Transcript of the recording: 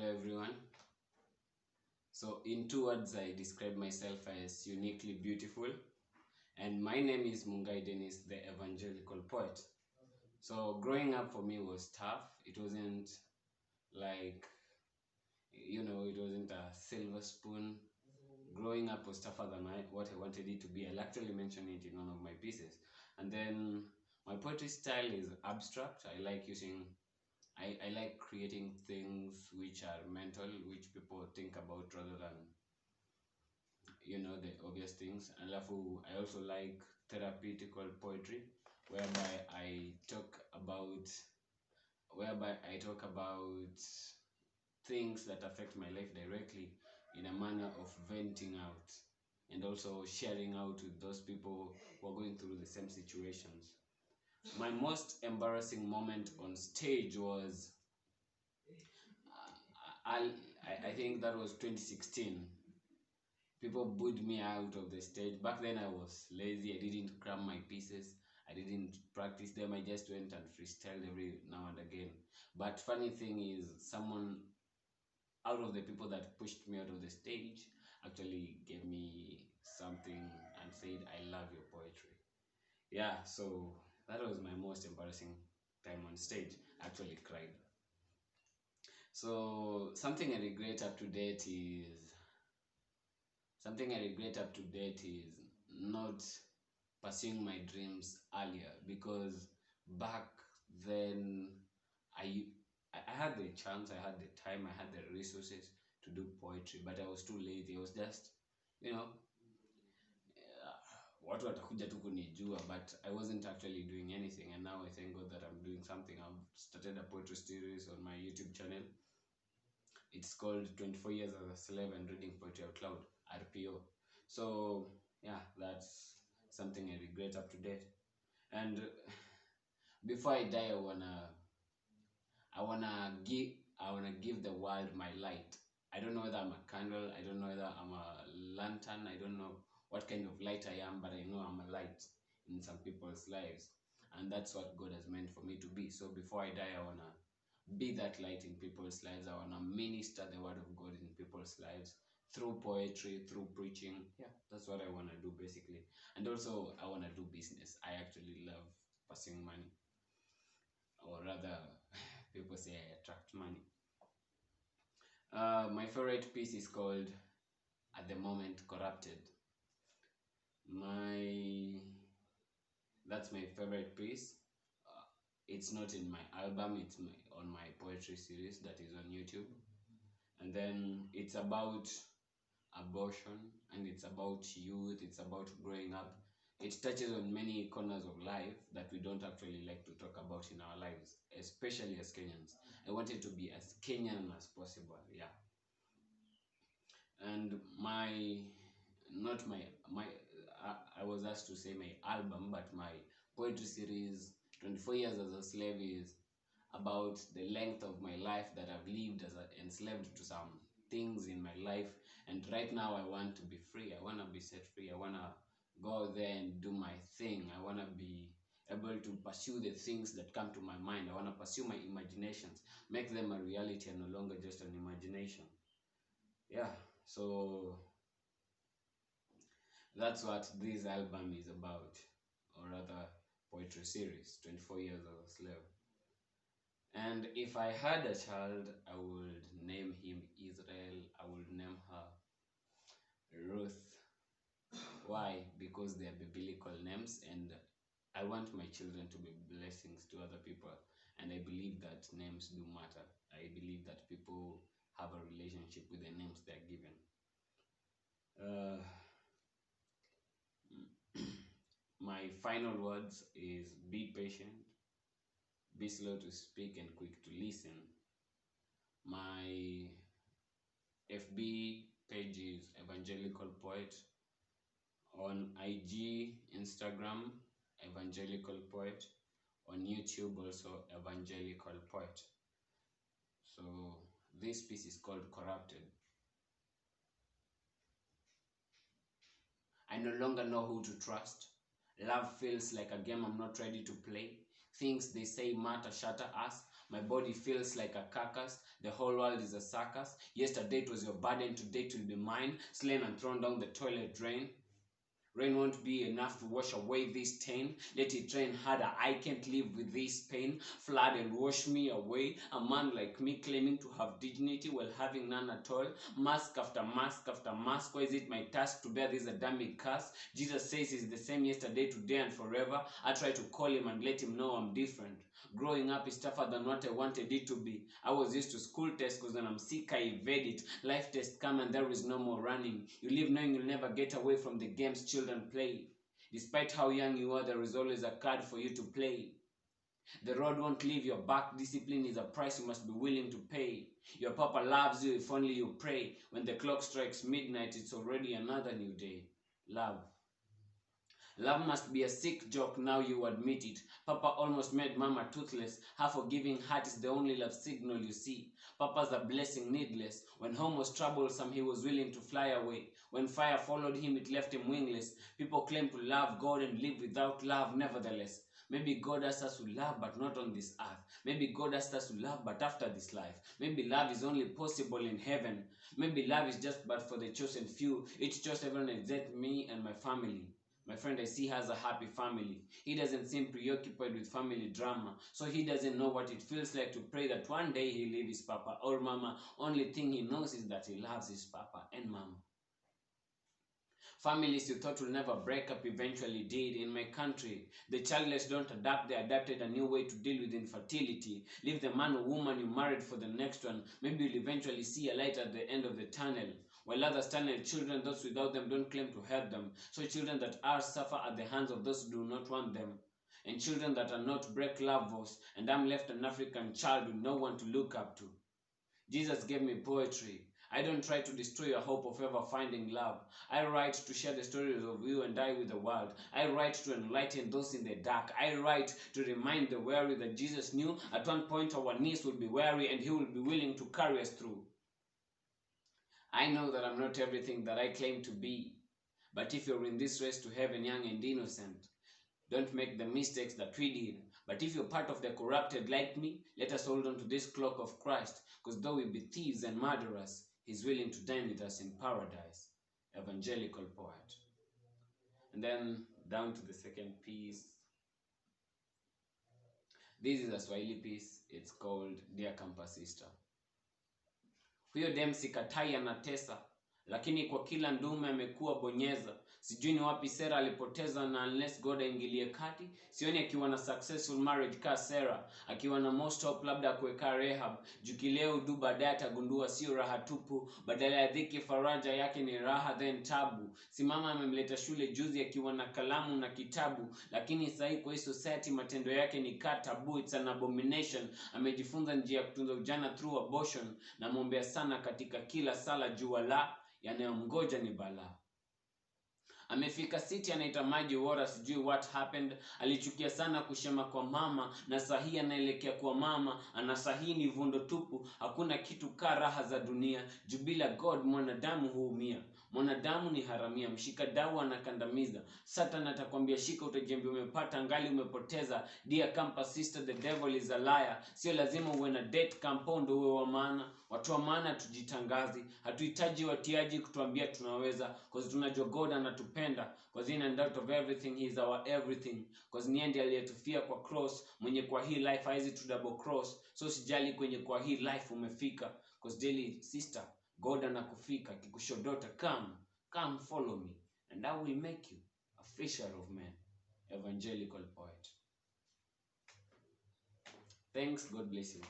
Hello everyone. So in 2 words, I describe myself as uniquely beautiful. And my name is Mungai Dennis, the Evangelical poet. So growing up for me was tough. It wasn't like, it wasn't a silver spoon. Growing up was tougher than what I wanted it to be. I'll actually mention it in one of my pieces. And then my poetry style is abstract. I like creating things which are mental, which people think about rather than, the obvious things. I also like therapeutical poetry, whereby I talk about things that affect my life directly in a manner of venting out and also sharing out with those people who are going through the same situations. My most embarrassing moment on stage was I think that was 2016. People booed me out of the stage. Back then I was lazy. I didn't cram my pieces. I didn't practice them. I just went and freestyled every now and again. But funny thing is, someone out of the people that pushed me out of the stage actually gave me something and said, "I love your poetry." Yeah, so that was my most embarrassing time on stage. I actually cried. So something I regret up to date is not pursuing my dreams earlier, because back then I I had the chance, I had the time, I had the resources to do poetry, but I was too lazy. I was just, you know, watu watakuja tu kunijua, but I wasn't actually doing anything. And now I thank God that I'm doing something. I've started a poetry series on my YouTube channel. It's called 24 Years as a Slave and Reading Poetry Out Loud, RPO. So yeah, that's something I regret up to date. And before I die, I wanna give the world my light. I don't know whether I'm a candle, I don't know whether I'm a lantern, I don't know what kind of light I am, but I know I'm a light in some people's lives. And that's what God has meant for me to be. So before I die, I wanna be that light in people's lives. I wanna minister the word of God in people's lives through poetry, through preaching. Yeah, that's what I wanna do basically. And also I wanna do business. I actually love pursuing money. Or rather, people say I attract money. My favorite piece is called "At the Moment Corrupted." That's my favorite piece. It's not in my album, it's on my poetry series that is on YouTube. And then it's about abortion, and it's about youth, it's about growing up. It touches on many corners of life that we don't actually like to talk about in our lives, especially as Kenyans. I want it to be as Kenyan as possible, yeah. And not my, my, I was asked to say my album, but my poetry series, 24 Years as a Slave, is about the length of my life that I've lived as enslaved to some things in my life. And right now I want to be free. I want to be set free. I want to go there and do my thing. I want to be able to pursue the things that come to my mind. I want to pursue my imaginations, make them a reality and no longer just an imagination. Yeah, so that's what this album is about, or rather poetry series, 24 Years as a Slave. And if I had a child, I would name him Israel. I would name her Ruth. Why? Because they are biblical names, and I want my children to be blessings to other people. And I believe that names do matter. I believe that people have a relationship with the names they are given. My final words is: be patient, be slow to speak and quick to listen. My FB page is Evangelical Poet. On IG, Instagram, Evangelical Poet. On YouTube also, Evangelical Poet. So this piece is called Corrupted. I no longer know who to trust. Love feels like a game I'm not ready to play. Things they say matter shatter us. My body feels like a carcass. The whole world is a circus. Yesterday it was your burden, today it will be mine. Slain and thrown down the toilet drain. Rain won't be enough to wash away this stain. Let it rain harder, I can't live with this pain. Flood and wash me away. A man like me claiming to have dignity while having none at all. Mask after mask after mask. Why is it my task to bear this Adamic curse? Jesus says he's the same yesterday, today and forever. I try to call him and let him know I'm different. Growing up is tougher than what I wanted it to be. I was used to school tests because when I'm sick I evade it. Life tests come and there is no more running. You live knowing you'll never get away from the games children play. Despite how young you are, there is always a card for you to play. The road won't leave your back. Discipline is a price you must be willing to pay. Your papa loves you if only you pray. When the clock strikes midnight, it's already another new day. Love. Love must be a sick joke, now you admit it. Papa almost made mama toothless. Her forgiving heart is the only love signal you see. Papa's a blessing needless. When home was troublesome, he was willing to fly away. When fire followed him, it left him wingless. People claim to love God and live without love nevertheless. Maybe God asks us to love but not on this earth. Maybe God asks us to love but after this life. Maybe love is only possible in heaven. Maybe love is just but for the chosen few. Each chose everyone except me and my family. My friend I see has a happy family. He doesn't seem preoccupied with family drama. So he doesn't know what it feels like to pray that one day he'll leave his papa or mama. Only thing he knows is that he loves his papa and mama. Families you thought will never break up eventually did. In my country, the childless don't adapt. They adapted a new way to deal with infertility. Leave the man or woman you married for the next one. Maybe you'll eventually see a light at the end of the tunnel. While others tunnel children, those without them don't claim to help them. So children that are suffer at the hands of those who do not want them. And children that are not break love vows. And I'm left an African child with no one to look up to. Jesus gave me poetry. I don't try to destroy your hope of ever finding love. I write to share the stories of you and I with the world. I write to enlighten those in the dark. I write to remind the weary that Jesus knew at one point our knees will be weary and he will be willing to carry us through. I know that I'm not everything that I claim to be. But if you're in this race to heaven young and innocent, don't make the mistakes that we did. But if you're part of the corrupted like me, let us hold on to this cloak of Christ, because though we be thieves and murderers, he's willing to dine with us in paradise. Evangelical poet. And then down to the second piece. This is a Swahili piece. It's called Dear Campus Sister. Huyo dem sikatai anatesa, lakini kwa kila ndume amekuwa bonyeza. Sijui ni wapi Sarah alipoteza, na unless God aingilie kati, sioni akiwa na successful marriage ka Sarah, akiwa na most hope labda kuweka Rehab. Jukileo du baadaye atagundua sio raha tupu, badala ya dhiki faraja yake ni raha then tabu. Simama amemleta shule juzi akiwa na kalamu na kitabu, lakini sahi kwa hii society matendo yake ni tabu. It's an abomination. Amejifunza njia ya kutunza ujana through abortion, na muombea sana katika kila sala jua la yanayomgoja ni balaa. Amefika city anaita maji wora, sijui what happened. Alichukia sana kushema kwa mama, na sahi anaelekea kwa mama. Anasahi ni vundo tupu, hakuna kitu ka raha za dunia. Jubila God mwanadamu huumia. Mwanadamu ni haramia, mshika dawa anakandamiza. Satan atakwambia shika utajembe umepata ngali umepoteza. Dear campus sister, the devil is a liar. Sio lazima uwe na date compound uwe wa maana. Watu wa maana tujitangazi. Hatuhitaji watiaji kutuambia tunaweza, cause tunajua God anatupenda. Cause in and out of everything he is our everything. Cause ni ndiye aliyetufia kwa cross. Mwenye kwa hii life haizi to double cross. So sijali kwenye kwa hii life umefika. Cause daily sister, God anakufika. Kikushodota, come follow me, and I will make you a fisher of men. Evangelical poet. Thanks, God bless you.